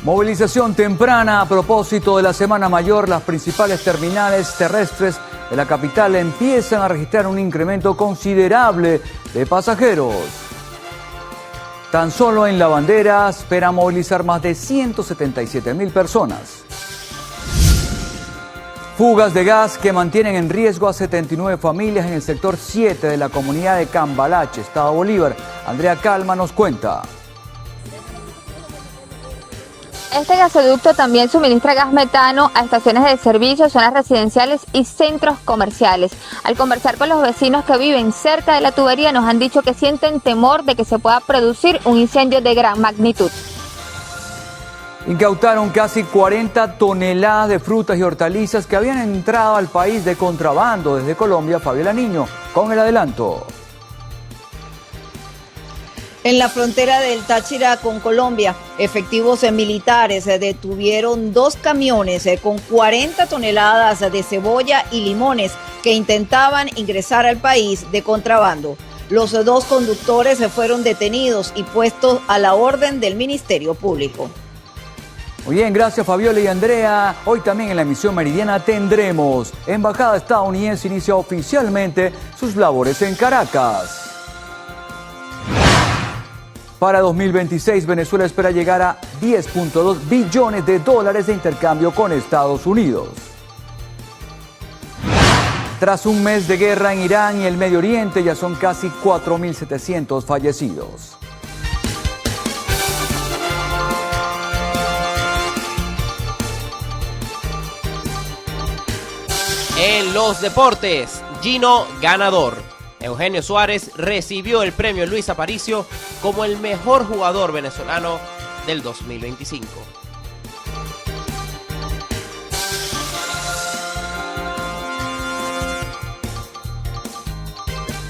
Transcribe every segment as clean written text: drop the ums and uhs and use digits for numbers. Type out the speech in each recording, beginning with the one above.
Movilización temprana a propósito de la Semana Mayor. Las principales terminales terrestres de la capital empiezan a registrar un incremento considerable de pasajeros. Tan solo en La Bandera espera movilizar más de 177.000 personas. Fugas de gas que mantienen en riesgo a 79 familias en el sector 7 de la comunidad de Cambalache, Estado Bolívar. Andrea Calma nos cuenta. Este gasoducto también suministra gas metano a estaciones de servicio, zonas residenciales y centros comerciales. Al conversar con los vecinos que viven cerca de la tubería, nos han dicho que sienten temor de que se pueda producir un incendio de gran magnitud. Incautaron casi 40 toneladas de frutas y hortalizas que habían entrado al país de contrabando desde Colombia. Fabiola Niño con el adelanto. En la frontera del Táchira con Colombia, efectivos militares detuvieron 2 camiones con 40 toneladas de cebolla y limones que intentaban ingresar al país de contrabando. Los 2 conductores fueron detenidos y puestos a la orden del Ministerio Público. Muy bien, gracias Fabiola y Andrea. Hoy también en la emisión meridiana tendremos: Embajada estadounidense inicia oficialmente sus labores en Caracas. Para 2026, Venezuela espera llegar a 10.2 billones de dólares de intercambio con Estados Unidos. Tras un mes de guerra en Irán y el Medio Oriente, ya son casi 4.700 fallecidos. En los deportes, Gino ganador. Eugenio Suárez recibió el premio Luis Aparicio como el mejor jugador venezolano del 2025.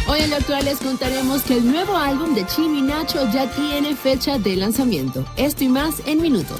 Hoy en lo actual les contaremos que el nuevo álbum de Chimi y Nacho ya tiene fecha de lanzamiento. Esto y más en minutos.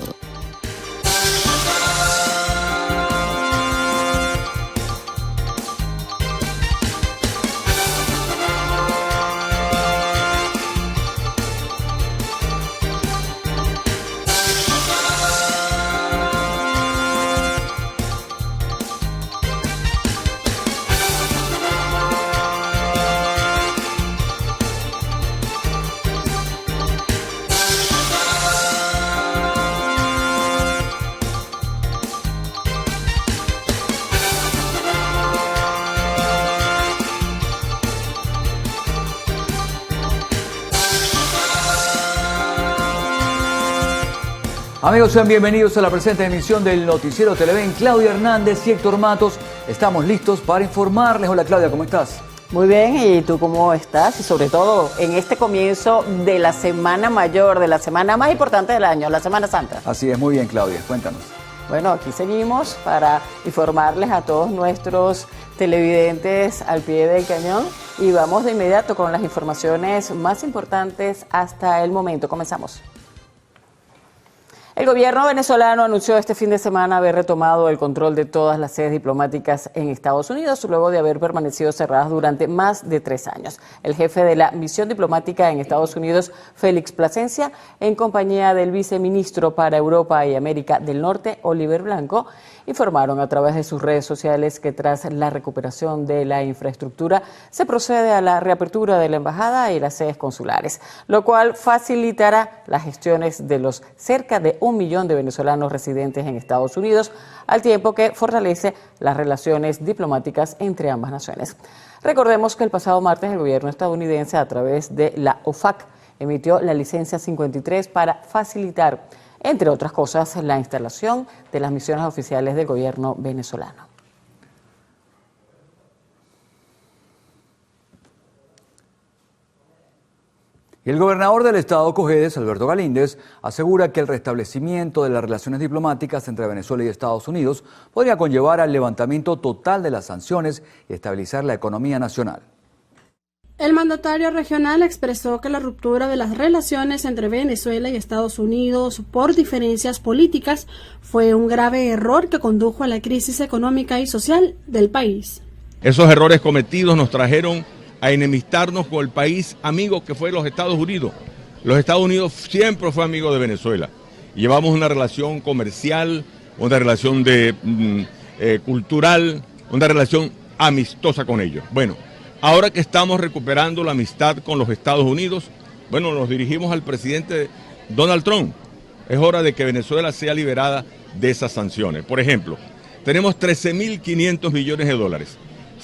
Amigos, sean bienvenidos a la presente emisión del Noticiero Televen. Claudia Hernández y Héctor Matos estamos listos para informarles. Hola Claudia, ¿cómo estás? Muy bien, ¿y tú cómo estás? Y sobre todo en este comienzo de la Semana Mayor, de la semana más importante del año, la Semana Santa. Así es, muy bien Claudia, cuéntanos. Bueno, aquí seguimos para informarles a todos nuestros televidentes al pie del cañón y vamos de inmediato con las informaciones más importantes hasta el momento. Comenzamos. El gobierno venezolano anunció este fin de semana haber retomado el control de todas las sedes diplomáticas en Estados Unidos luego de haber permanecido cerradas durante más de 3 años. El jefe de la misión diplomática en Estados Unidos, Félix Plasencia, en compañía del viceministro para Europa y América del Norte, Oliver Blanco, informaron a través de sus redes sociales que tras la recuperación de la infraestructura se procede a la reapertura de la embajada y las sedes consulares, lo cual facilitará las gestiones de los cerca de 1 millón de venezolanos residentes en Estados Unidos, al tiempo que fortalece las relaciones diplomáticas entre ambas naciones. Recordemos que el pasado martes el gobierno estadounidense, a través de la OFAC, emitió la licencia 53 para facilitar, entre otras cosas, la instalación de las misiones oficiales del gobierno venezolano. Y el gobernador del estado Cojedes, Alberto Galíndez, asegura que el restablecimiento de las relaciones diplomáticas entre Venezuela y Estados Unidos podría conllevar al levantamiento total de las sanciones y estabilizar la economía nacional. El mandatario regional expresó que la ruptura de las relaciones entre Venezuela y Estados Unidos por diferencias políticas fue un grave error que condujo a la crisis económica y social del país. Esos errores cometidos nos trajeron a enemistarnos con el país amigo que fue los Estados Unidos. Los Estados Unidos siempre fue amigo de Venezuela Llevamos una relación comercial, una relación cultural, una relación amistosa con ellos. Bueno, ahora que estamos recuperando la amistad con los Estados Unidos, bueno, nos dirigimos al presidente Donald Trump. Es hora de que Venezuela sea liberada de esas sanciones. Por ejemplo, tenemos 13.500 millones de dólares,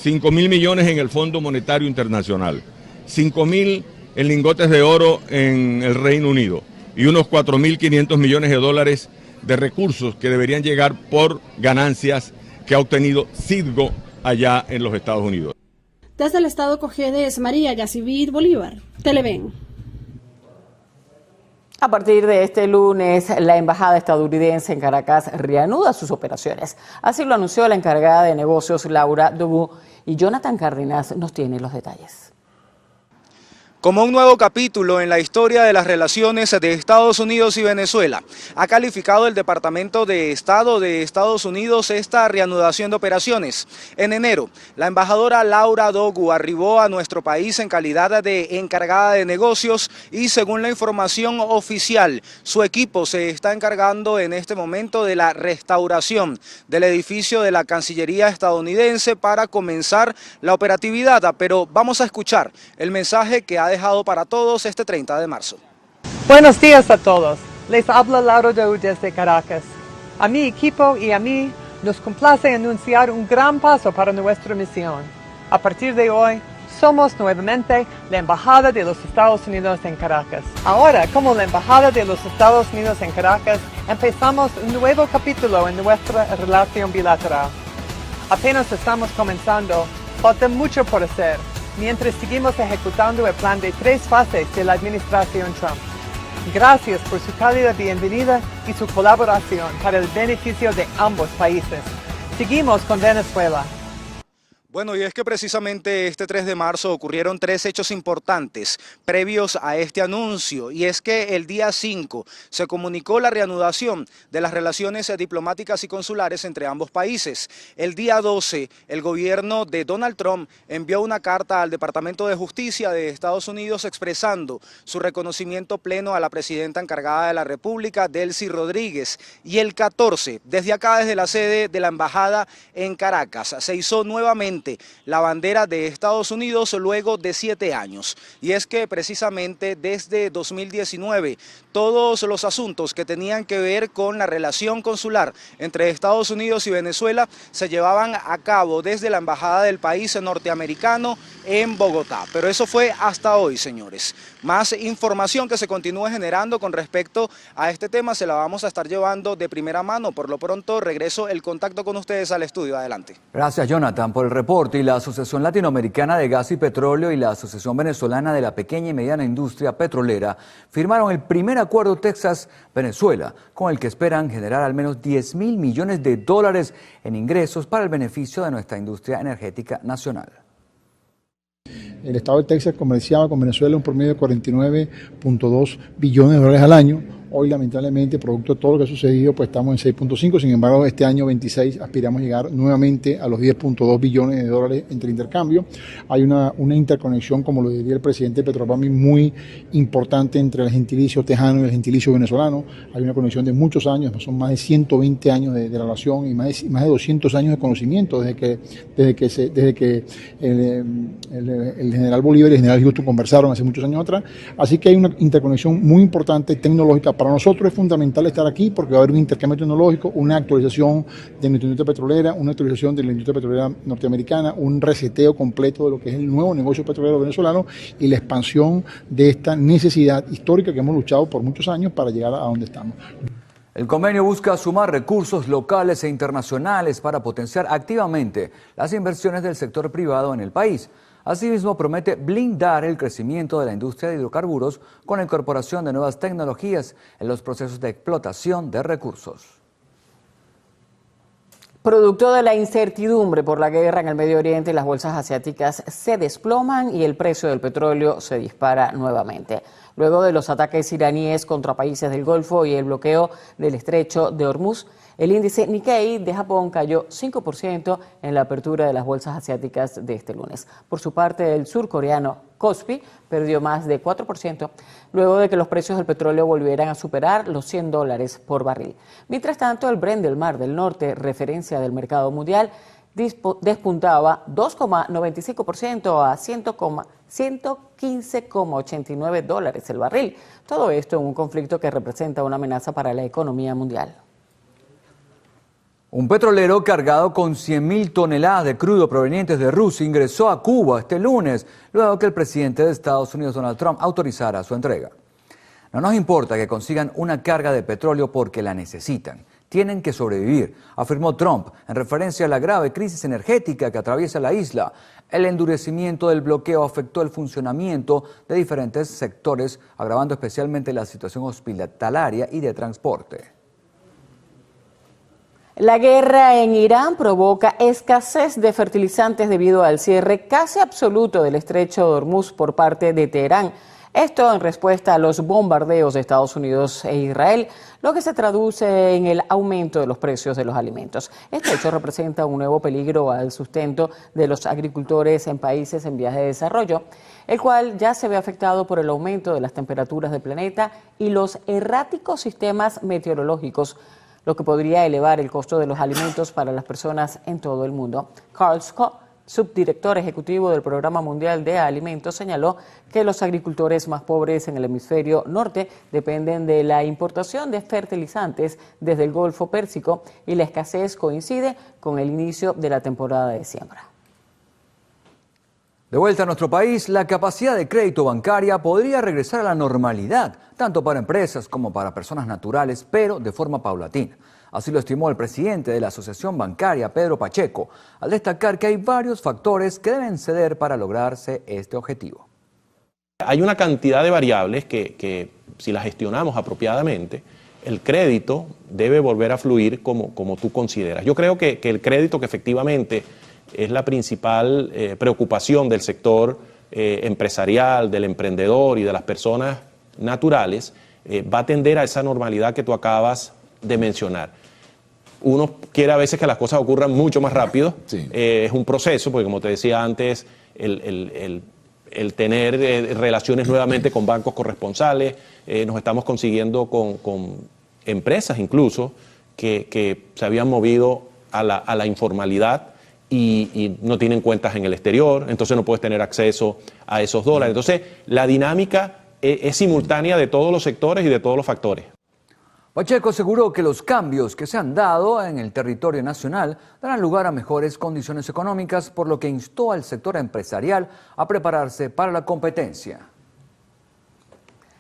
5.000 millones en el Fondo Monetario Internacional, 5.000 en lingotes de oro en el Reino Unido y unos 4.500 millones de dólares de recursos que deberían llegar por ganancias que ha obtenido Citgo allá en los Estados Unidos. Desde el estado Cojedes, María Yacivit Bolívar, Televen. A partir de este lunes, la embajada estadounidense en Caracas reanuda sus operaciones. Así lo anunció la encargada de negocios Laura Dogu, y Jonathan Cárdenas nos tiene los detalles. Como un nuevo capítulo en la historia de las relaciones de Estados Unidos y Venezuela, ha calificado el Departamento de Estado de Estados Unidos esta reanudación de operaciones. En enero, la embajadora Laura Dogu arribó a nuestro país en calidad de encargada de negocios y, según la información oficial, su equipo se está encargando en este momento de la restauración del edificio de la Cancillería estadounidense para comenzar la operatividad. Pero vamos a escuchar el mensaje que ha dejado para todos este 30 de marzo. Buenos días a todos. Les habla Laura Dogu desde Caracas. A mi equipo y a mí nos complace anunciar un gran paso para nuestra misión. A partir de hoy, somos nuevamente la Embajada de los Estados Unidos en Caracas. Ahora, como la Embajada de los Estados Unidos en Caracas, empezamos un nuevo capítulo en nuestra relación bilateral. Apenas estamos comenzando, falta mucho por hacer, mientras seguimos ejecutando el plan de 3 fases de la administración Trump. Gracias por su cálida bienvenida y su colaboración para el beneficio de ambos países. Seguimos con Venezuela. Bueno, y es que precisamente este 3 de marzo ocurrieron 3 hechos importantes previos a este anuncio, y es que el día 5 se comunicó la reanudación de las relaciones diplomáticas y consulares entre ambos países. El día 12, el gobierno de Donald Trump envió una carta al Departamento de Justicia de Estados Unidos expresando su reconocimiento pleno a la presidenta encargada de la República, Delcy Rodríguez. Y el 14, desde acá, desde la sede de la embajada en Caracas, se hizo nuevamente la bandera de Estados Unidos luego de 7 años. Y es que precisamente desde 2019 todos los asuntos que tenían que ver con la relación consular entre Estados Unidos y Venezuela se llevaban a cabo desde la embajada del país norteamericano en Bogotá. Pero eso fue hasta hoy, señores. Más información que se continúe generando con respecto a este tema se la vamos a estar llevando de primera mano. Por lo pronto regreso el contacto con ustedes al estudio. Adelante. Gracias, Jonathan, por el reporte. Y la Asociación Latinoamericana de Gas y Petróleo y la Asociación Venezolana de la Pequeña y Mediana Industria Petrolera firmaron el primer acuerdo Texas-Venezuela, con el que esperan generar al menos $10.000 millones en ingresos para el beneficio de nuestra industria energética nacional. El estado de Texas comerciaba con Venezuela un promedio de $49.2 billones al año. Hoy, lamentablemente, producto de todo lo que ha sucedido, pues estamos en 6.5. Sin embargo, este año 26 aspiramos a llegar nuevamente a los $10.2 billones entre intercambio. Hay una interconexión, como lo diría el presidente Petropami, muy importante entre el gentilicio tejano y el gentilicio venezolano. Hay una conexión de muchos años, son más de 120 años de relación y más de 200 años de conocimiento desde que el general Bolívar y el general Houston conversaron hace muchos años atrás. Así que hay una interconexión muy importante tecnológica. Para nosotros es fundamental estar aquí porque va a haber un intercambio tecnológico, una actualización de nuestra industria petrolera, una actualización de la industria petrolera norteamericana, un reseteo completo de lo que es el nuevo negocio petrolero venezolano y la expansión de esta necesidad histórica que hemos luchado por muchos años para llegar a donde estamos. El convenio busca sumar recursos locales e internacionales para potenciar activamente las inversiones del sector privado en el país. Asimismo, promete blindar el crecimiento de la industria de hidrocarburos con la incorporación de nuevas tecnologías en los procesos de explotación de recursos. Producto de la incertidumbre por la guerra en el Medio Oriente, las bolsas asiáticas se desploman y el precio del petróleo se dispara nuevamente. Luego de los ataques iraníes contra países del Golfo y el bloqueo del estrecho de Hormuz, el índice Nikkei de Japón cayó 5% en la apertura de las bolsas asiáticas de este lunes. Por su parte, el surcoreano Kospi perdió más de 4%, luego de que los precios del petróleo volvieran a superar los $100 por barril. Mientras tanto, el Brent del Mar del Norte, referencia del mercado mundial, despuntaba 2,95% a $115,89 el barril. Todo esto en un conflicto que representa una amenaza para la economía mundial. Un petrolero cargado con 100.000 toneladas de crudo provenientes de Rusia ingresó a Cuba este lunes, luego que el presidente de Estados Unidos, Donald Trump, autorizara su entrega. No nos importa que consigan una carga de petróleo porque la necesitan. Tienen que sobrevivir, afirmó Trump, en referencia a la grave crisis energética que atraviesa la isla. El endurecimiento del bloqueo afectó el funcionamiento de diferentes sectores, agravando especialmente la situación hospitalaria y de transporte. La guerra en Irán provoca escasez de fertilizantes debido al cierre casi absoluto del estrecho de Hormuz por parte de Teherán. Esto en respuesta a los bombardeos de Estados Unidos e Israel, lo que se traduce en el aumento de los precios de los alimentos. Este hecho representa un nuevo peligro al sustento de los agricultores en países en vías de desarrollo, el cual ya se ve afectado por el aumento de las temperaturas del planeta y los erráticos sistemas meteorológicos, lo que podría elevar el costo de los alimentos para las personas en todo el mundo. Carl Scott, subdirector ejecutivo del Programa Mundial de Alimentos, señaló que los agricultores más pobres en el hemisferio norte dependen de la importación de fertilizantes desde el Golfo Pérsico y la escasez coincide con el inicio de la temporada de siembra. De vuelta a nuestro país, la capacidad de crédito bancaria podría regresar a la normalidad, tanto para empresas como para personas naturales, pero de forma paulatina. Así lo estimó el presidente de la Asociación Bancaria, Pedro Pacheco, al destacar que hay varios factores que deben ceder para lograrse este objetivo. Hay una cantidad de variables que si las gestionamos apropiadamente, el crédito debe volver a fluir como tú consideras. Yo creo que el crédito, que efectivamente es la principal preocupación del sector empresarial, del emprendedor y de las personas naturales, va a tender a esa normalidad que tú acabas de mencionar. Uno quiere a veces que las cosas ocurran mucho más rápido. Sí. Es un proceso, porque como te decía antes, el tener relaciones nuevamente con bancos corresponsales, nos estamos consiguiendo con empresas incluso que se habían movido a la informalidad y no tienen cuentas en el exterior, entonces no puedes tener acceso a esos dólares. Entonces la dinámica es simultánea de todos los sectores y de todos los factores. Pacheco aseguró que los cambios que se han dado en el territorio nacional darán lugar a mejores condiciones económicas, por lo que instó al sector empresarial a prepararse para la competencia.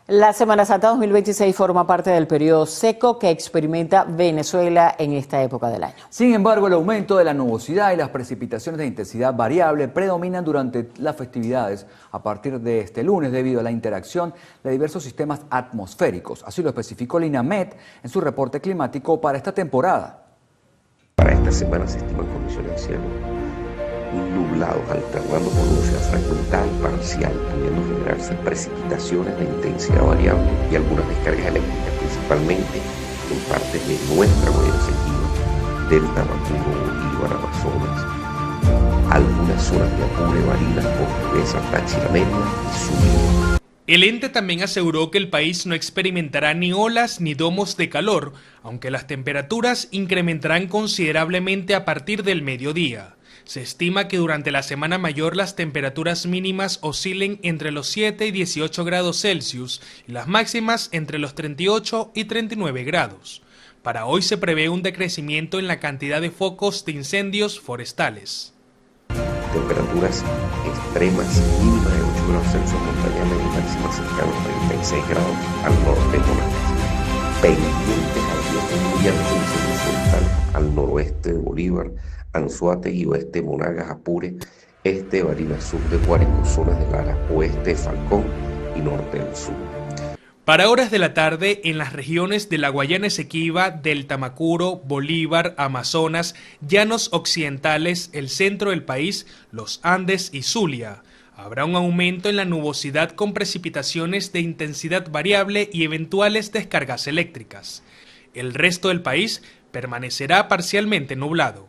La Semana Santa 2026 forma parte del periodo seco que experimenta Venezuela en esta época del año. Sin embargo, el aumento de la nubosidad y las precipitaciones de intensidad variable predominan durante las festividades a partir de este lunes debido a la interacción de diversos sistemas atmosféricos. Así lo especificó el INAMET en su reporte climático para esta temporada. Para esta semana se estiman condiciones de cielo nublados, alternando con nubosidad fragmental parcial, pudiendo generarse precipitaciones de intensidad variable y algunas descargas eléctricas, principalmente en partes de nuestra Guayana Esequiba, del Tamacuro, Bolívar, Amazonas, algunas zonas de Apure, Barinas, Portuguesa, Táchira, Mérida y Zulia. El ente también aseguró que el país no experimentará ni olas ni domos de calor, aunque las temperaturas incrementarán considerablemente a partir del mediodía. Se estima que durante la Semana Mayor las temperaturas mínimas oscilen entre los 7 y 18 grados Celsius y las máximas entre los 38 y 39 grados. Para hoy se prevé un decrecimiento en la cantidad de focos de incendios forestales. Temperaturas extremas, mínima de 8 grados Celsius montañana y máxima cercana a 36 grados al norte de Monagas. Pendientes al viento muy alto de incendios forestales al noroeste de Bolívar, Anzoátegui, oeste de Monagas, Apure, este de Barinas, sur de Guárico, zonas de Lara, oeste de Falcón y norte del sur. Para horas de la tarde, en las regiones de la Guayana Esequiba, del Tamacuro, Bolívar, Amazonas, Llanos Occidentales, el centro del país, los Andes y Zulia, Habrá un aumento en la nubosidad con precipitaciones de intensidad variable y eventuales descargas eléctricas. El resto del país permanecerá parcialmente nublado.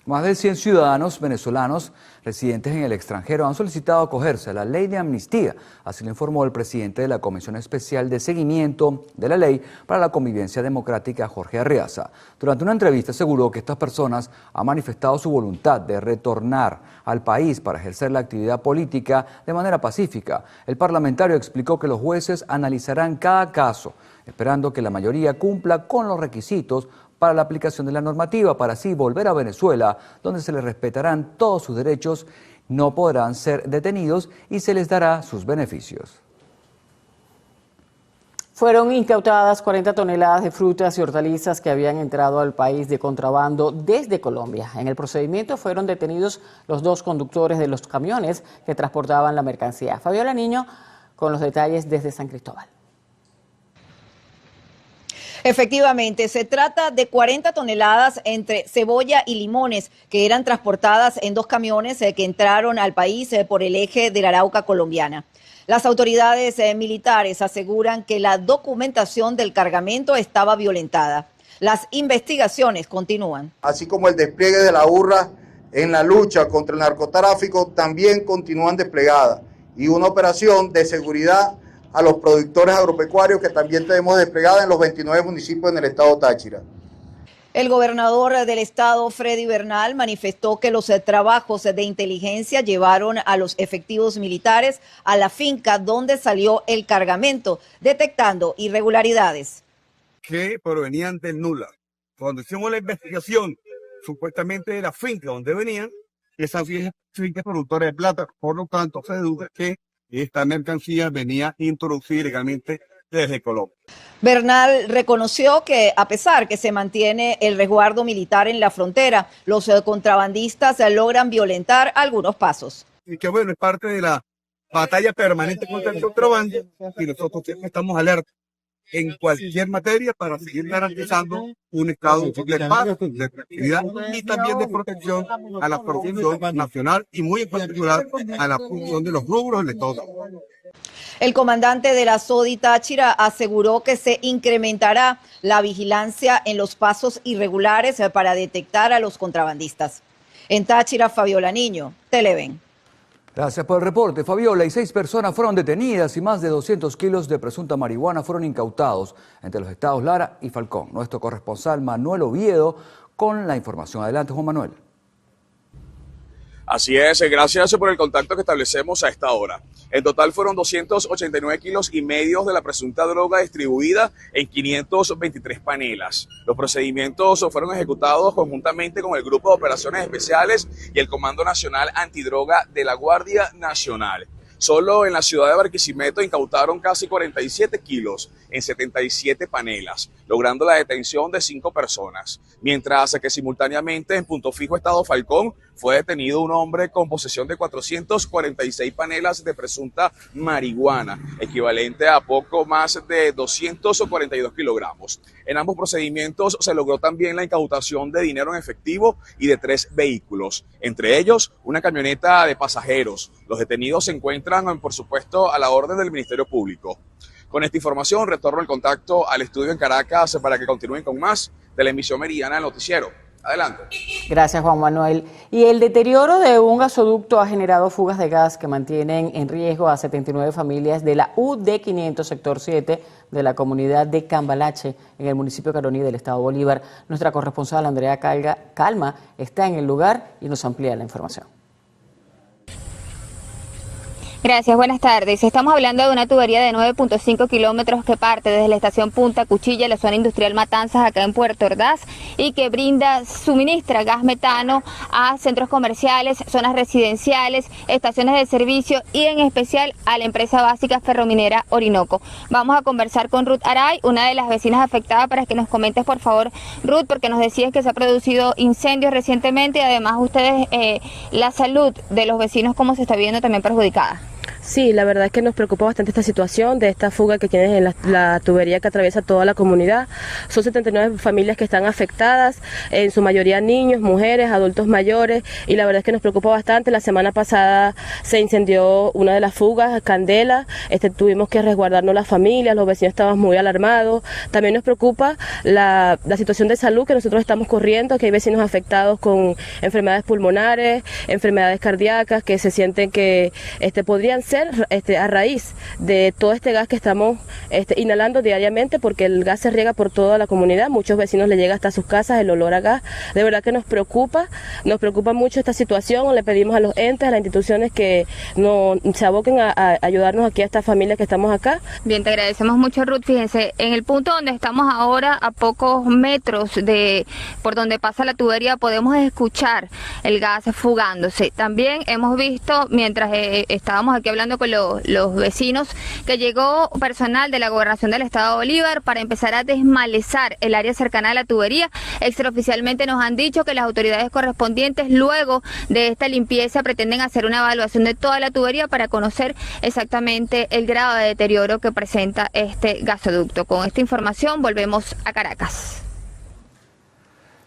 Más de 100 ciudadanos venezolanos residentes en el extranjero han solicitado acogerse a la ley de amnistía, así lo informó el presidente de la Comisión Especial de Seguimiento de la Ley para la Convivencia Democrática, Jorge Arriaza. Durante una entrevista aseguró que estas personas han manifestado su voluntad de retornar al país para ejercer la actividad política de manera pacífica. El parlamentario explicó que los jueces analizarán cada caso, esperando que la mayoría cumpla con los requisitos para la aplicación de la normativa, para así volver a Venezuela, donde se les respetarán todos sus derechos, no podrán ser detenidos y se les dará sus beneficios. Fueron incautadas 40 toneladas de frutas y hortalizas que habían entrado al país de contrabando desde Colombia. En el procedimiento fueron detenidos los 2 conductores de los camiones que transportaban la mercancía. Fabiola Niño con los detalles desde San Cristóbal. Efectivamente, se trata de 40 toneladas entre cebolla y limones que eran transportadas en 2 camiones que entraron al país por el eje de la Arauca colombiana. Las autoridades militares aseguran que la documentación del cargamento estaba violentada. Las investigaciones continúan. Así como el despliegue de la URRA en la lucha contra el narcotráfico también continúan desplegadas, y una operación de seguridad a los productores agropecuarios que también tenemos desplegada en los 29 municipios en el estado Táchira. El gobernador del estado, Freddy Bernal, manifestó que los trabajos de inteligencia llevaron a los efectivos militares a la finca donde salió el cargamento, detectando irregularidades. Que provenían del Nula. Cuando hicimos la investigación, supuestamente de la finca donde venían, esa finca es productora de plata, por lo tanto se deduce que esta mercancía venía introducida ilegalmente desde Colombia. Bernal reconoció que a pesar que se mantiene el resguardo militar en la frontera, los contrabandistas logran violentar algunos pasos. Y que bueno, es parte de la batalla permanente contra el contrabando y nosotros siempre estamos alerta en cualquier materia para seguir garantizando un estado de paz, de tranquilidad y también de protección a la producción nacional y muy en particular a la producción de los rubros de todo. El comandante de la SODI Táchira aseguró que se incrementará la vigilancia en los pasos irregulares para detectar a los contrabandistas. En Táchira, Fabiola Niño, Televen. Gracias por el reporte, Fabiola. Y 6 personas fueron detenidas y más de 200 kilos de presunta marihuana fueron incautados entre los estados Lara y Falcón. Nuestro corresponsal Manuel Oviedo con la información. Adelante, Juan Manuel. Así es, gracias por el contacto que establecemos a esta hora. En total fueron 289 kilos y medio de la presunta droga distribuida en 523 panelas. Los procedimientos fueron ejecutados conjuntamente con el Grupo de Operaciones Especiales y el Comando Nacional Antidroga de la Guardia Nacional. Solo en la ciudad de Barquisimeto incautaron casi 47 kilos en 77 panelas, logrando la detención de 5 personas. Mientras que simultáneamente en Punto Fijo, Estado Falcón, fue detenido un hombre con posesión de 446 panelas de presunta marihuana, equivalente a poco más de 242 kilogramos. En ambos procedimientos se logró también la incautación de dinero en efectivo y de 3 vehículos, entre ellos una camioneta de pasajeros. Los detenidos se encuentran, por supuesto, a la orden del Ministerio Público. Con esta información retorno el contacto al estudio en Caracas para que continúen con más de la emisión meridiana del noticiero. Adelante. Gracias, Juan Manuel. Y el deterioro de un gasoducto ha generado fugas de gas que mantienen en riesgo a 79 familias de la UD 500 sector 7 de la comunidad de Cambalache en el municipio de Caroní del estado Bolívar. Nuestra corresponsal Andrea Calma está en el lugar y nos amplía la información. Gracias, buenas tardes. Estamos hablando de una tubería de 9.5 kilómetros que parte desde la estación Punta Cuchilla, la zona industrial Matanzas, acá en Puerto Ordaz, y que suministra gas metano a centros comerciales, zonas residenciales, estaciones de servicio y en especial a la empresa básica ferrominera Orinoco. Vamos a conversar con Ruth Aray, una de las vecinas afectadas, para que nos comentes, por favor, Ruth, porque nos decías que se ha producido incendios recientemente y además ustedes, la salud de los vecinos, cómo se está viendo también perjudicada. Sí, la verdad es que nos preocupa bastante esta situación de esta fuga que tiene en la tubería que atraviesa toda la comunidad. Son 79 familias que están afectadas, en su mayoría niños, mujeres, adultos mayores, y la verdad es que nos preocupa bastante. La semana pasada se incendió una de las fugas, Candela, tuvimos que resguardarnos las familias, los vecinos estaban muy alarmados. También nos preocupa la situación de salud que nosotros estamos corriendo, que hay vecinos afectados con enfermedades pulmonares, enfermedades cardíacas, que se sienten que podrían ser a raíz de todo este gas que estamos inhalando diariamente, porque el gas se riega por toda la comunidad, muchos vecinos le llega hasta sus casas el olor a gas. De verdad que nos preocupa mucho esta situación. Le pedimos a los entes, a las instituciones que se aboquen a ayudarnos aquí a estas familias que estamos acá. Bien, te agradecemos mucho, Ruth. Fíjense, en el punto donde estamos ahora, a pocos metros por donde pasa la tubería, podemos escuchar el gas fugándose. También hemos visto, mientras estábamos aquí hablando con los vecinos, que llegó personal de la Gobernación del Estado de Bolívar para empezar a desmalezar el área cercana a la tubería. Extraoficialmente nos han dicho que las autoridades correspondientes, luego de esta limpieza, pretenden hacer una evaluación de toda la tubería para conocer exactamente el grado de deterioro que presenta este gasoducto. Con esta información volvemos a Caracas.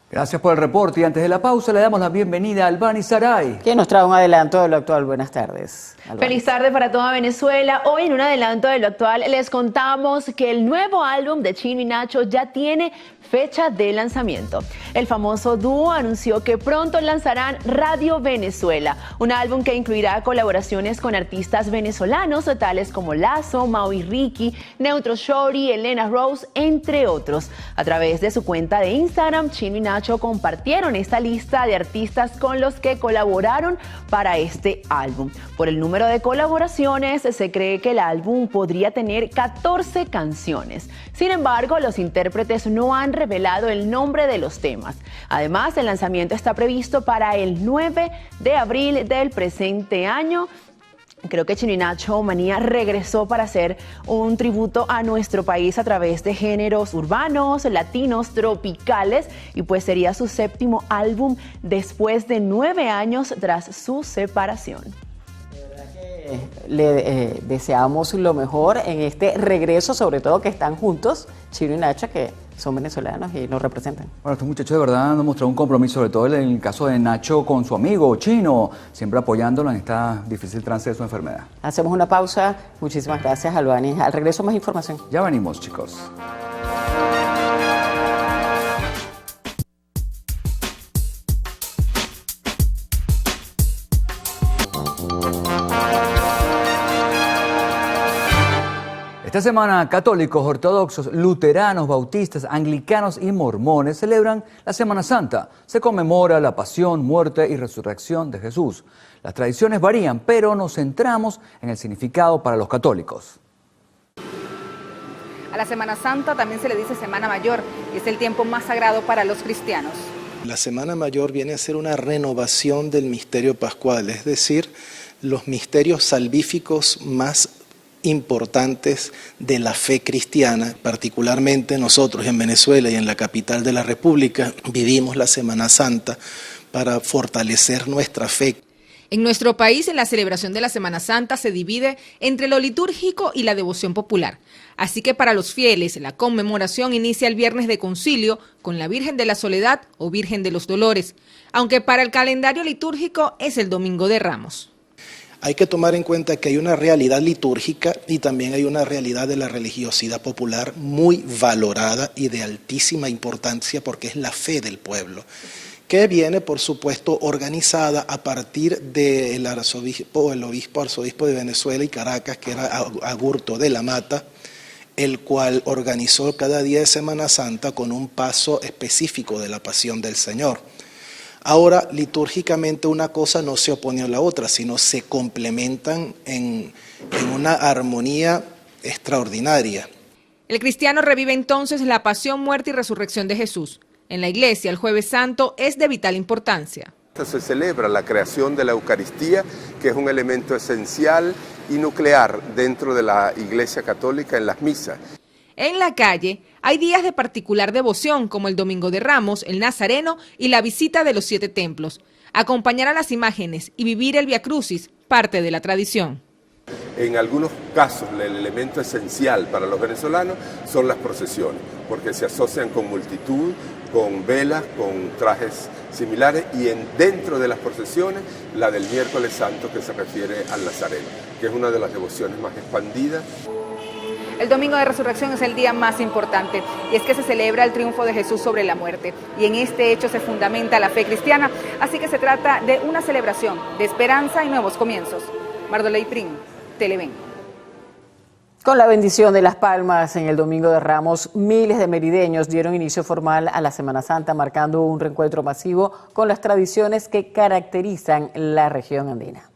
Gracias por el reporte y antes de la pausa le damos la bienvenida a Albany Saray, que nos trae un adelanto de lo actual. Buenas tardes, Albany. Feliz tarde para toda Venezuela. Hoy en un adelanto de lo actual les contamos que el nuevo álbum de Chino y Nacho ya tiene fecha de lanzamiento. El famoso dúo anunció que pronto lanzarán Radio Venezuela, un álbum que incluirá colaboraciones con artistas venezolanos tales como Lazo, Mau y Ricky, Neutro Shorty, Elena Rose, entre otros. A través de su cuenta de Instagram, Chino y Nacho compartieron esta lista de artistas con los que colaboraron para este álbum. Por el número de colaboraciones, se cree que el álbum podría tener 14 canciones. Sin embargo, los intérpretes no han revelado el nombre de los temas. Además, el lanzamiento está previsto para el 9 de abril del presente año. Creo que Chino y Nacho Manía regresó para hacer un tributo a nuestro país a través de géneros urbanos, latinos, tropicales, y pues sería su 7º álbum después de 9 años tras su separación. Le deseamos lo mejor en este regreso, sobre todo que están juntos, Chino y Nacho, que son venezolanos y nos representan. Bueno, estos muchachos de verdad han mostrado un compromiso, sobre todo en el caso de Nacho con su amigo Chino, siempre apoyándolo en esta difícil trance de su enfermedad. Hacemos una pausa. Muchísimas gracias, Albany. Al regreso más información. Ya venimos, chicos. Esta semana, católicos, ortodoxos, luteranos, bautistas, anglicanos y mormones celebran la Semana Santa. Se conmemora la pasión, muerte y resurrección de Jesús. Las tradiciones varían, pero nos centramos en el significado para los católicos. A la Semana Santa también se le dice Semana Mayor y es el tiempo más sagrado para los cristianos. La Semana Mayor viene a ser una renovación del misterio pascual, es decir, los misterios salvíficos más importantes de la fe cristiana. Particularmente nosotros en Venezuela y en la capital de la República vivimos la Semana Santa para fortalecer nuestra fe. En nuestro país, la celebración de la Semana Santa se divide entre lo litúrgico y la devoción popular. Así que para los fieles, la conmemoración inicia el viernes de Concilio con la Virgen de la Soledad o Virgen de los Dolores, aunque para el calendario litúrgico es el Domingo de Ramos. Hay que tomar en cuenta que hay una realidad litúrgica y también hay una realidad de la religiosidad popular muy valorada y de altísima importancia porque es la fe del pueblo, que viene, por supuesto, organizada a partir del arzobispo de Venezuela y Caracas, que era Agurto de la Mata, el cual organizó cada día de Semana Santa con un paso específico de la Pasión del Señor. Ahora, litúrgicamente una cosa no se opone a la otra, sino se complementan en una armonía extraordinaria. El cristiano revive entonces la pasión, muerte y resurrección de Jesús. En la Iglesia, el Jueves Santo es de vital importancia. Se celebra la creación de la Eucaristía, que es un elemento esencial y nuclear dentro de la Iglesia Católica en las misas. En la calle hay días de particular devoción como el Domingo de Ramos, el Nazareno y la visita de los 7 templos. Acompañar a las imágenes y vivir el Vía Crucis, parte de la tradición. En algunos casos el elemento esencial para los venezolanos son las procesiones, porque se asocian con multitud, con velas, con trajes similares y dentro de las procesiones la del miércoles santo que se refiere al Nazareno, que es una de las devociones más expandidas. El domingo de resurrección es el día más importante y es que se celebra el triunfo de Jesús sobre la muerte y en este hecho se fundamenta la fe cristiana, así que se trata de una celebración de esperanza y nuevos comienzos. Mardoley Prim, Televen. Con la bendición de Las Palmas en el Domingo de Ramos, miles de merideños dieron inicio formal a la Semana Santa, marcando un reencuentro masivo con las tradiciones que caracterizan la región andina.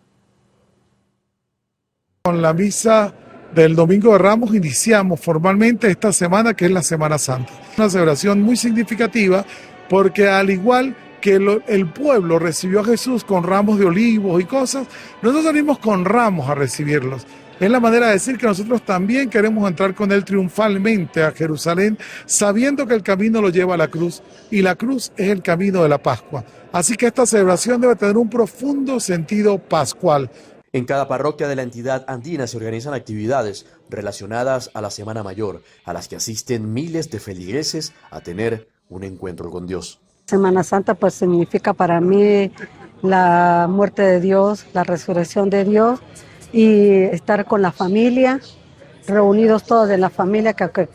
Con la misa del Domingo de Ramos iniciamos formalmente esta semana, que es la Semana Santa. Una celebración muy significativa porque al igual que el pueblo recibió a Jesús con ramos de olivos y cosas, nosotros salimos con ramos a recibirlos. Es la manera de decir que nosotros también queremos entrar con él triunfalmente a Jerusalén, sabiendo que el camino lo lleva a la cruz, y la cruz es el camino de la Pascua. Así que esta celebración debe tener un profundo sentido pascual. En cada parroquia de la entidad andina se organizan actividades relacionadas a la Semana Mayor, a las que asisten miles de feligreses a tener un encuentro con Dios. Semana Santa pues significa para mí la muerte de Dios, la resurrección de Dios y estar con la familia, reunidos todos en la familia, que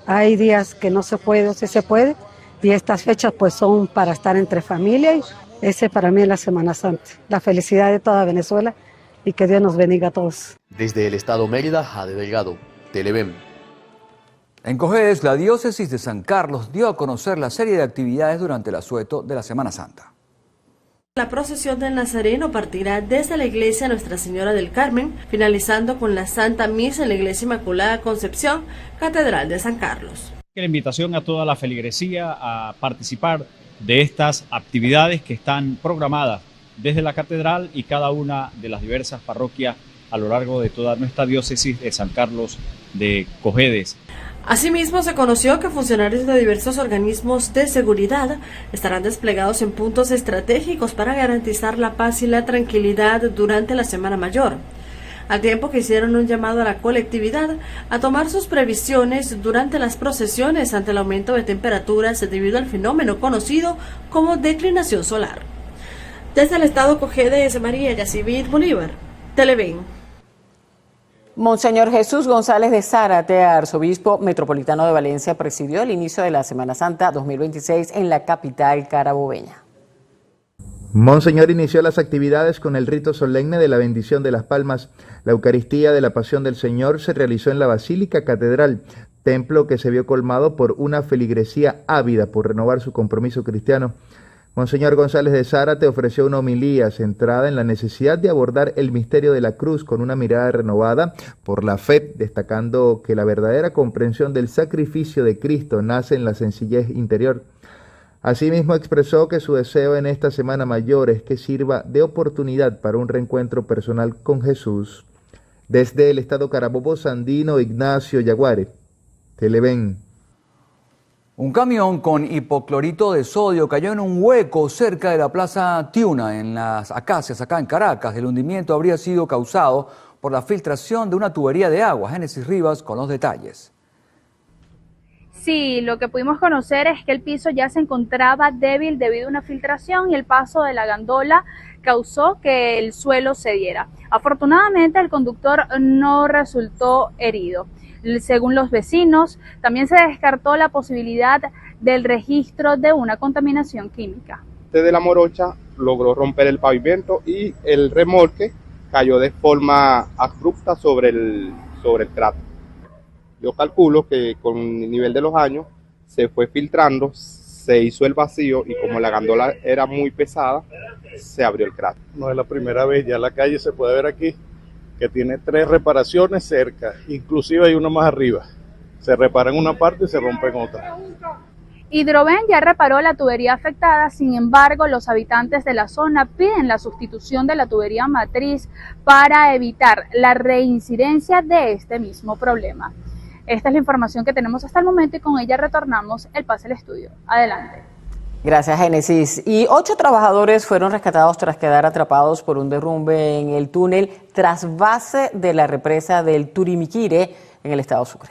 hay días que no se puede o sí se puede, y estas fechas pues son para estar entre familia, y ese para mí es la Semana Santa, la felicidad de toda Venezuela y que Dios nos bendiga a todos. Desde el estado Mérida, Jade Delgado, Televen. En Cojedes, la diócesis de San Carlos dio a conocer la serie de actividades durante el asueto de la Semana Santa. La procesión del Nazareno partirá desde la iglesia Nuestra Señora del Carmen, finalizando con la Santa Misa en la Iglesia Inmaculada Concepción, Catedral de San Carlos. La invitación a toda la feligresía a participar de estas actividades que están programadas desde la catedral y cada una de las diversas parroquias a lo largo de toda nuestra diócesis de San Carlos de Cojedes. Asimismo, se conoció que funcionarios de diversos organismos de seguridad estarán desplegados en puntos estratégicos para garantizar la paz y la tranquilidad durante la Semana Mayor, al tiempo que hicieron un llamado a la colectividad a tomar sus previsiones durante las procesiones ante el aumento de temperaturas debido al fenómeno conocido como declinación solar. Desde el estado Cojedes, María Yacivit Bolívar, Televen. Monseñor Jesús González de Zárate, arzobispo metropolitano de Valencia, presidió el inicio de la Semana Santa 2026 en la capital carabobeña. Monseñor inició las actividades con el rito solemne de la bendición de las palmas. La Eucaristía de la Pasión del Señor se realizó en la Basílica Catedral, templo que se vio colmado por una feligresía ávida por renovar su compromiso cristiano. Monseñor González de Zárate ofreció una homilía centrada en la necesidad de abordar el misterio de la cruz con una mirada renovada por la fe, destacando que la verdadera comprensión del sacrificio de Cristo nace en la sencillez interior. Asimismo expresó que su deseo en esta Semana Mayor es que sirva de oportunidad para un reencuentro personal con Jesús. Desde el estado Carabobo Sandino, Ignacio Yaguare, Televen. Un camión con hipoclorito de sodio cayó en un hueco cerca de la Plaza Tiuna, en las Acacias, acá en Caracas. El hundimiento habría sido causado por la filtración de una tubería de agua. Génesis Rivas con los detalles. Sí, lo que pudimos conocer es que el piso ya se encontraba débil debido a una filtración y el paso de la gandola causó que el suelo cediera. Afortunadamente, el conductor no resultó herido. Según los vecinos, también se descartó la posibilidad del registro de una contaminación química. De la morocha logró romper el pavimento y el remolque cayó de forma abrupta sobre el trato. Yo calculo que con el nivel de los años se fue filtrando, se hizo el vacío y como la gandola era muy pesada, se abrió el cráter. No es la primera vez, ya la calle se puede ver aquí que tiene 3 reparaciones cerca, inclusive hay una más arriba. Se repara en una parte y se rompe en otra. Hidroven ya reparó la tubería afectada, sin embargo, los habitantes de la zona piden la sustitución de la tubería matriz para evitar la reincidencia de este mismo problema. Esta es la información que tenemos hasta el momento y con ella retornamos el pase al estudio. Adelante. Gracias, Génesis. Y 8 trabajadores fueron rescatados tras quedar atrapados por un derrumbe en el túnel trasvase de la represa del Turimiquire en el estado Sucre.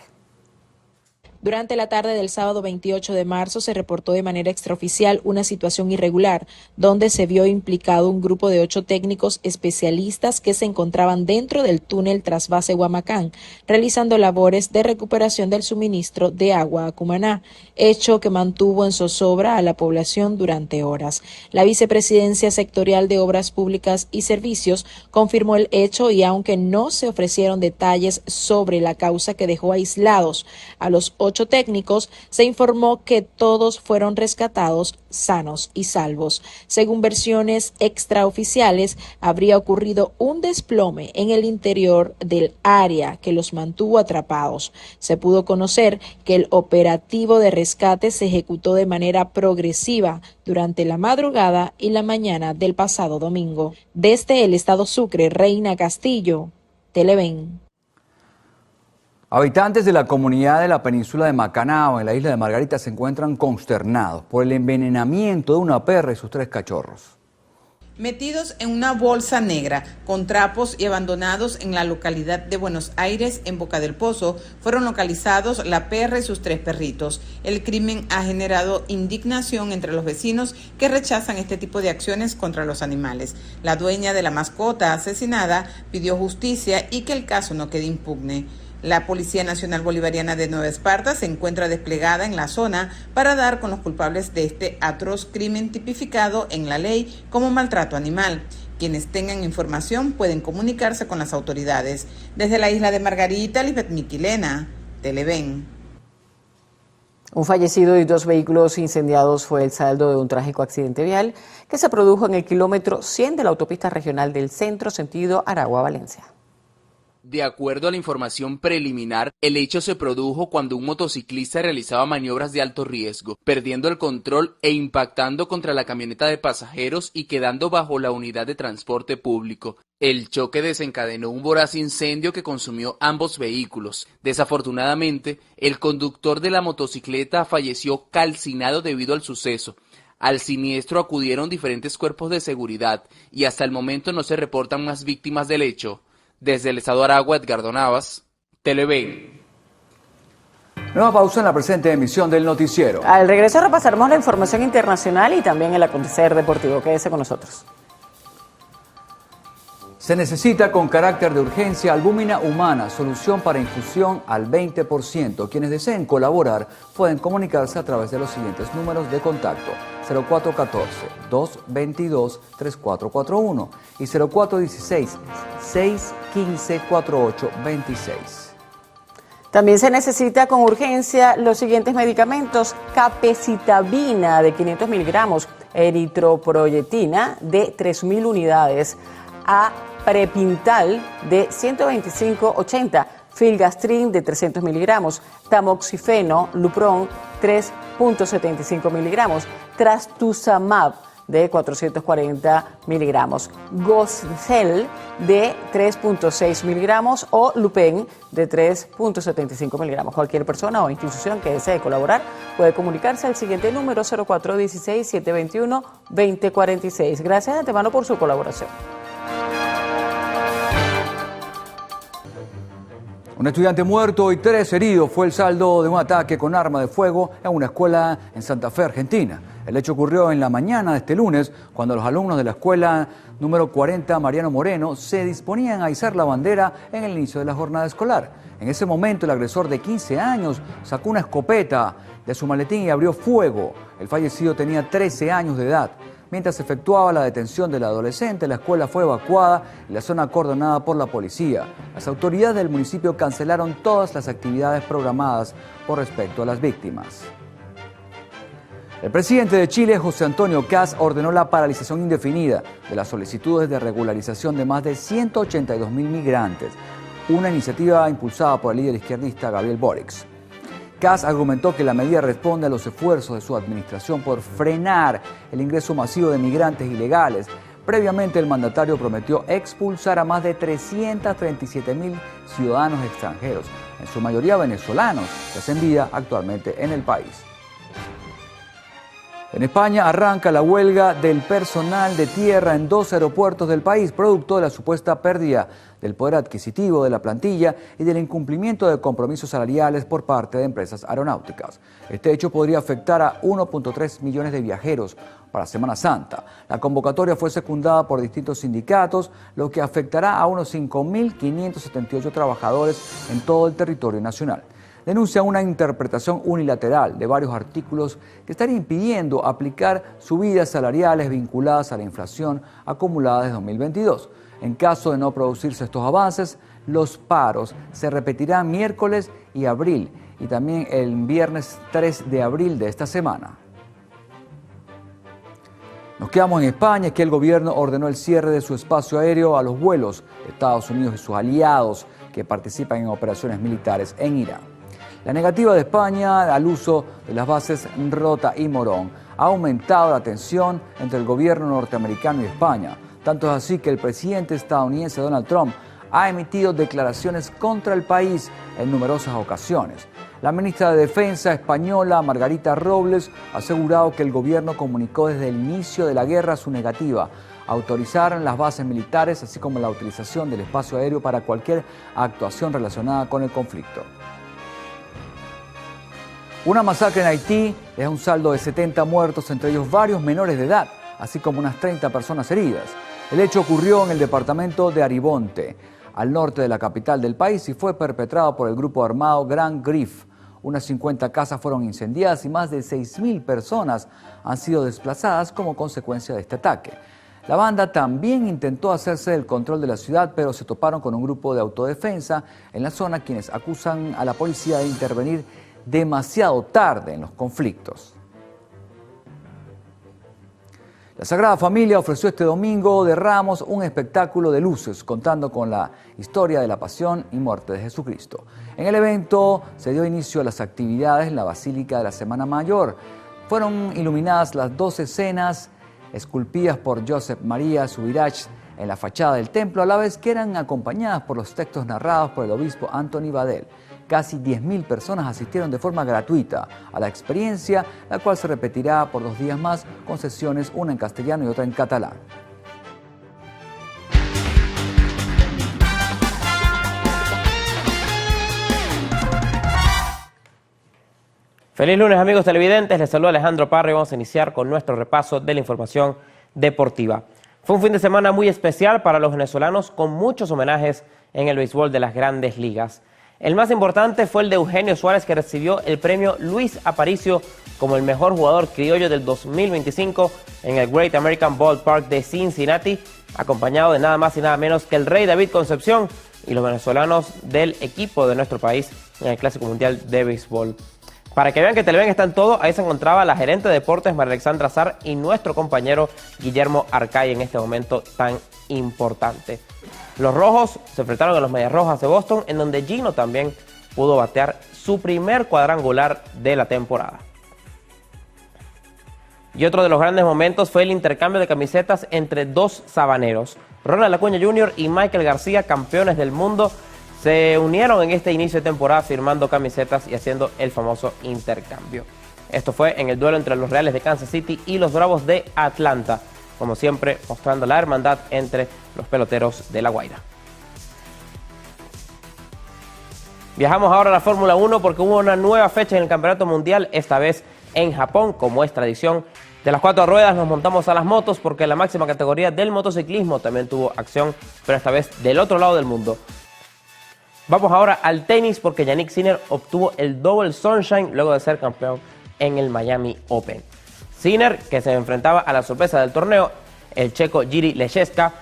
Durante la tarde del sábado 28 de marzo se reportó de manera extraoficial una situación irregular, donde se vio implicado un grupo de 8 técnicos especialistas que se encontraban dentro del túnel trasvase Huamacán, realizando labores de recuperación del suministro de agua a Cumaná, hecho que mantuvo en zozobra a la población durante horas. La Vicepresidencia Sectorial de Obras Públicas y Servicios confirmó el hecho y aunque no se ofrecieron detalles sobre la causa que dejó aislados a los 8 técnicos, se informó que todos fueron rescatados sanos y salvos. Según versiones extraoficiales, habría ocurrido un desplome en el interior del área que los mantuvo atrapados. Se pudo conocer que el operativo de rescate se ejecutó de manera progresiva durante la madrugada y la mañana del pasado domingo. Desde el estado Sucre, Reina Castillo, Televen. Habitantes de la comunidad de la península de Macanao, en la isla de Margarita, se encuentran consternados por el envenenamiento de una perra y sus 3 cachorros. Metidos en una bolsa negra, con trapos y abandonados en la localidad de Buenos Aires, en Boca del Pozo, fueron localizados la perra y sus 3 perritos. El crimen ha generado indignación entre los vecinos que rechazan este tipo de acciones contra los animales. La dueña de la mascota asesinada pidió justicia y que el caso no quede impugne. La Policía Nacional Bolivariana de Nueva Esparta se encuentra desplegada en la zona para dar con los culpables de este atroz crimen tipificado en la ley como maltrato animal. Quienes tengan información pueden comunicarse con las autoridades. Desde la isla de Margarita, Lisbeth Miquilena, Televen. Un fallecido y 2 vehículos incendiados fue el saldo de un trágico accidente vial que se produjo en el kilómetro 100 de la autopista regional del centro, sentido Aragua-Valencia. De acuerdo a la información preliminar, el hecho se produjo cuando un motociclista realizaba maniobras de alto riesgo, perdiendo el control e impactando contra la camioneta de pasajeros y quedando bajo la unidad de transporte público. El choque desencadenó un voraz incendio que consumió ambos vehículos. Desafortunadamente, el conductor de la motocicleta falleció calcinado debido al suceso. Al siniestro acudieron diferentes cuerpos de seguridad y hasta el momento no se reportan más víctimas del hecho. Desde el estado de Aragua, Edgardo Navas, Televen. Nueva pausa en la presente emisión del noticiero. Al regreso repasaremos la información internacional y también el acontecer deportivo. Quédese con nosotros. Se necesita con carácter de urgencia albúmina humana, solución para infusión al 20%. Quienes deseen colaborar pueden comunicarse a través de los siguientes números de contacto: 0414-222-3441 y 0416-615-4826. También se necesita con urgencia los siguientes medicamentos: capecitabina de 500 miligramos, eritropoyetina de 3.000 unidades, Prepintal de 125-80, Filgastrin de 300 miligramos, Tamoxifeno, Lupron 3.75 miligramos, Trastuzumab de 440 miligramos, Goscel de 3.6 miligramos o Lupen de 3.75 miligramos. Cualquier persona o institución que desee colaborar puede comunicarse al siguiente número: 0416-721-2046. Gracias de antemano por su colaboración. Un estudiante muerto y 3 heridos fue el saldo de un ataque con arma de fuego en una escuela en Santa Fe, Argentina. El hecho ocurrió en la mañana de este lunes, cuando los alumnos de la escuela número 40 Mariano Moreno se disponían a izar la bandera en el inicio de la jornada escolar. En ese momento, el agresor de 15 años sacó una escopeta de su maletín y abrió fuego. El fallecido tenía 13 años de edad. Mientras se efectuaba la detención del adolescente, la escuela fue evacuada y la zona acordonada por la policía. Las autoridades del municipio cancelaron todas las actividades programadas por respecto a las víctimas. El presidente de Chile, José Antonio Kast, ordenó la paralización indefinida de las solicitudes de regularización de más de 182.000 migrantes, una iniciativa impulsada por el líder izquierdista Gabriel Boric. Kast argumentó que la medida responde a los esfuerzos de su administración por frenar el ingreso masivo de migrantes ilegales. Previamente, el mandatario prometió expulsar a más de 337.000 ciudadanos extranjeros, en su mayoría venezolanos, que hacen vida actualmente en el país. En España arranca la huelga del personal de tierra en 2 aeropuertos del país, producto de la supuesta pérdida del poder adquisitivo de la plantilla y del incumplimiento de compromisos salariales por parte de empresas aeronáuticas. Este hecho podría afectar a 1.3 millones de viajeros para Semana Santa. La convocatoria fue secundada por distintos sindicatos, lo que afectará a unos 5.578 trabajadores en todo el territorio nacional. Denuncia una interpretación unilateral de varios artículos que estaría impidiendo aplicar subidas salariales vinculadas a la inflación acumulada desde 2022. En caso de no producirse estos avances, los paros se repetirán miércoles y abril y también el viernes 3 de abril de esta semana. Nos quedamos en España, que el gobierno ordenó el cierre de su espacio aéreo a los vuelos de Estados Unidos y sus aliados que participan en operaciones militares en Irán. La negativa de España al uso de las bases Rota y Morón ha aumentado la tensión entre el gobierno norteamericano y España. Tanto es así que el presidente estadounidense Donald Trump ha emitido declaraciones contra el país en numerosas ocasiones. La ministra de Defensa española, Margarita Robles, ha asegurado que el gobierno comunicó desde el inicio de la guerra su negativa a autorizar las bases militares, así como la utilización del espacio aéreo para cualquier actuación relacionada con el conflicto. Una masacre en Haití deja un saldo de 70 muertos, entre ellos varios menores de edad, así como unas 30 personas heridas. El hecho ocurrió en el departamento de Aribonte, al norte de la capital del país, y fue perpetrado por el grupo armado Grand Grif. Unas 50 casas fueron incendiadas y más de 6.000 personas han sido desplazadas como consecuencia de este ataque. La banda también intentó hacerse del control de la ciudad, pero se toparon con un grupo de autodefensa en la zona, quienes acusan a la policía de intervenir demasiado tarde en los conflictos. La Sagrada Familia ofreció este domingo de Ramos un espectáculo de luces contando con la historia de la pasión y muerte de Jesucristo. En el evento se dio inicio a las actividades en la Basílica de la Semana Mayor. Fueron iluminadas las 12 escenas esculpidas por Josep María Subirach en la fachada del templo, a la vez que eran acompañadas por los textos narrados por el obispo Antoni Badel. Casi 10.000 personas asistieron de forma gratuita a la experiencia, la cual se repetirá por 2 días más, con sesiones, una en castellano y otra en catalán. Feliz lunes, amigos televidentes, les saluda Alejandro Parra y vamos a iniciar con nuestro repaso de la información deportiva. Fue un fin de semana muy especial para los venezolanos, con muchos homenajes en el béisbol de las grandes ligas. El más importante fue el de Eugenio Suárez, que recibió el premio Luis Aparicio como el mejor jugador criollo del 2025 en el Great American Ballpark de Cincinnati, acompañado de nada más y nada menos que el Rey David Concepción y los venezolanos del equipo de nuestro país en el Clásico Mundial de Béisbol. Para que vean que Televen está en todo, ahí se encontraba la gerente de deportes María Alexandra Zar y nuestro compañero Guillermo Arcay en este momento tan importante. Los rojos se enfrentaron a los Medias Rojas de Boston, en donde Gino también pudo batear su primer cuadrangular de la temporada. Y otro de los grandes momentos fue el intercambio de camisetas entre 2 sabaneros. Ronald Acuña Jr. y Michael García, campeones del mundo, se unieron en este inicio de temporada firmando camisetas y haciendo el famoso intercambio. Esto fue en el duelo entre los Reales de Kansas City y los Bravos de Atlanta, como siempre mostrando la hermandad entre los peloteros de La Guaira. Viajamos ahora a la Fórmula 1 porque hubo una nueva fecha en el Campeonato Mundial, esta vez en Japón, como es tradición. De las 4 ruedas nos montamos a las motos porque la máxima categoría del motociclismo también tuvo acción, pero esta vez del otro lado del mundo. Vamos ahora al tenis porque Jannik Sinner obtuvo el Double Sunshine luego de ser campeón en el Miami Open. Sinner, que se enfrentaba a la sorpresa del torneo, el checo Jiri Lechesca,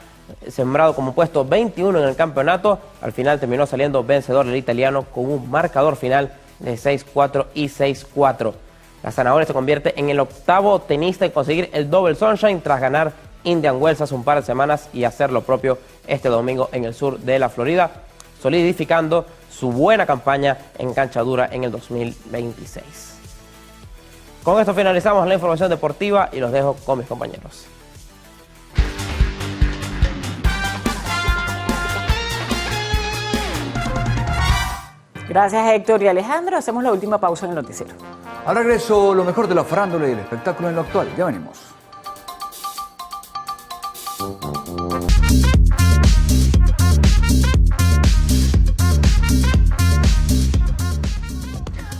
sembrado como puesto 21 en el campeonato, al final terminó saliendo vencedor el italiano con un marcador final de 6-4 y 6-4. La zanahoria se convierte en el 8º tenista en conseguir el Double Sunshine tras ganar Indian Wells hace un par de semanas y hacer lo propio este domingo en el sur de la Florida, solidificando su buena campaña en cancha dura en el 2026. Con esto finalizamos la información deportiva y los dejo con mis compañeros. Gracias, Héctor y Alejandro. Hacemos la última pausa en el noticiero. Al regreso, lo mejor de la farándula y el espectáculo en lo actual. Ya venimos.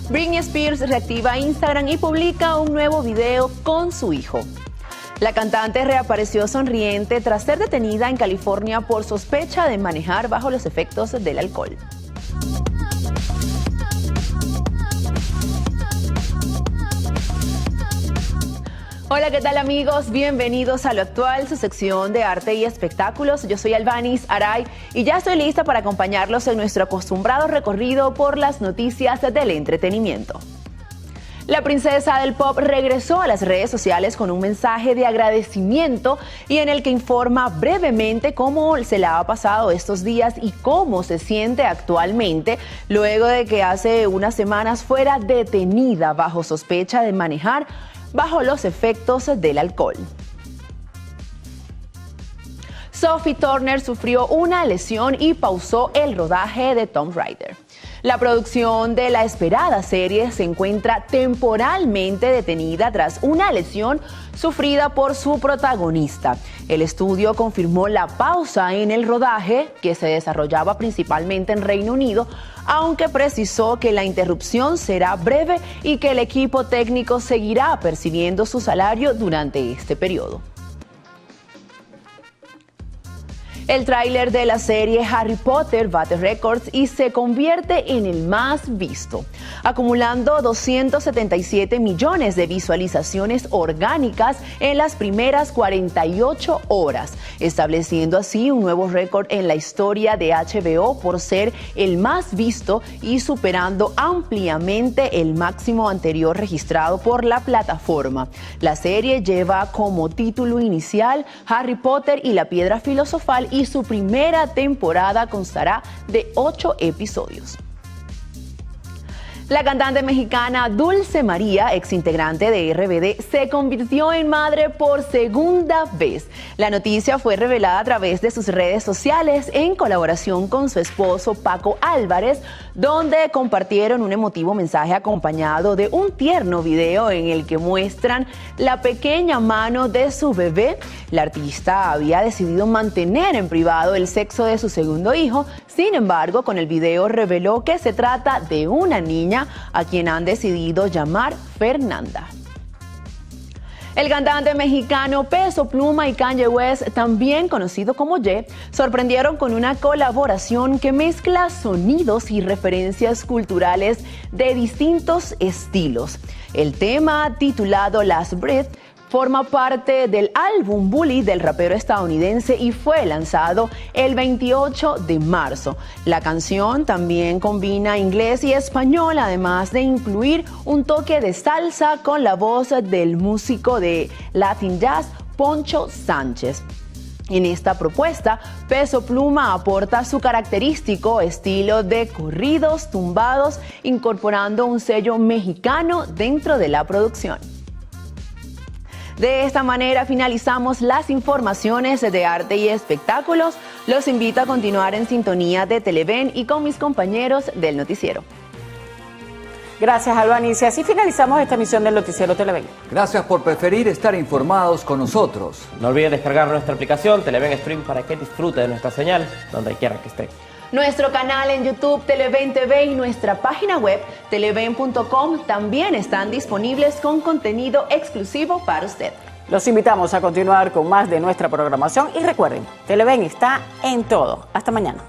Britney Spears reactiva Instagram y publica un nuevo video con su hijo. La cantante reapareció sonriente tras ser detenida en California por sospecha de manejar bajo los efectos del alcohol. Hola, ¿qué tal amigos? Bienvenidos a Lo Actual, su sección de arte y espectáculos. Yo soy Albanis Aray y ya estoy lista para acompañarlos en nuestro acostumbrado recorrido por las noticias del entretenimiento. La princesa del pop regresó a las redes sociales con un mensaje de agradecimiento y en el que informa brevemente cómo se la ha pasado estos días y cómo se siente actualmente luego de que hace unas semanas fuera detenida bajo sospecha de manejar bajo los efectos del alcohol. Sophie Turner sufrió una lesión y pausó el rodaje de Tomb Raider. La producción de la esperada serie se encuentra temporalmente detenida tras una lesión sufrida por su protagonista. El estudio confirmó la pausa en el rodaje, que se desarrollaba principalmente en Reino Unido, aunque precisó que la interrupción será breve y que el equipo técnico seguirá percibiendo su salario durante este periodo. El tráiler de la serie Harry Potter bate récords y se convierte en el más visto, acumulando 277 millones de visualizaciones orgánicas en las primeras 48 horas, estableciendo así un nuevo récord en la historia de HBO por ser el más visto y superando ampliamente el máximo anterior registrado por la plataforma. La serie lleva como título inicial Harry Potter y la Piedra Filosofal y su primera temporada constará de 8 episodios. La cantante mexicana Dulce María, exintegrante de RBD, se convirtió en madre por segunda vez. La noticia fue revelada a través de sus redes sociales en colaboración con su esposo Paco Álvarez, donde compartieron un emotivo mensaje acompañado de un tierno video en el que muestran la pequeña mano de su bebé. La artista había decidido mantener en privado el sexo de su segundo hijo, sin embargo, con el video reveló que se trata de una niña a quien han decidido llamar Fernanda. El cantante mexicano Peso Pluma y Kanye West, también conocido como Ye, sorprendieron con una colaboración que mezcla sonidos y referencias culturales de distintos estilos. El tema, titulado Last Breath, forma parte del álbum Bully del rapero estadounidense y fue lanzado el 28 de marzo. La canción también combina inglés y español, además de incluir un toque de salsa con la voz del músico de Latin Jazz, Poncho Sánchez. En esta propuesta, Peso Pluma aporta su característico estilo de corridos tumbados, incorporando un sello mexicano dentro de la producción. De esta manera finalizamos las informaciones de arte y espectáculos. Los invito a continuar en sintonía de Televen y con mis compañeros del noticiero. Gracias, Albanicia. Así finalizamos esta emisión del Noticiero Televen. Gracias por preferir estar informados con nosotros. No olviden descargar nuestra aplicación Televen Stream para que disfrute de nuestra señal donde quiera que esté. Nuestro canal en YouTube Televen TV y nuestra página web televen.com también están disponibles con contenido exclusivo para usted. Los invitamos a continuar con más de nuestra programación y recuerden, Televen está en todo. Hasta mañana.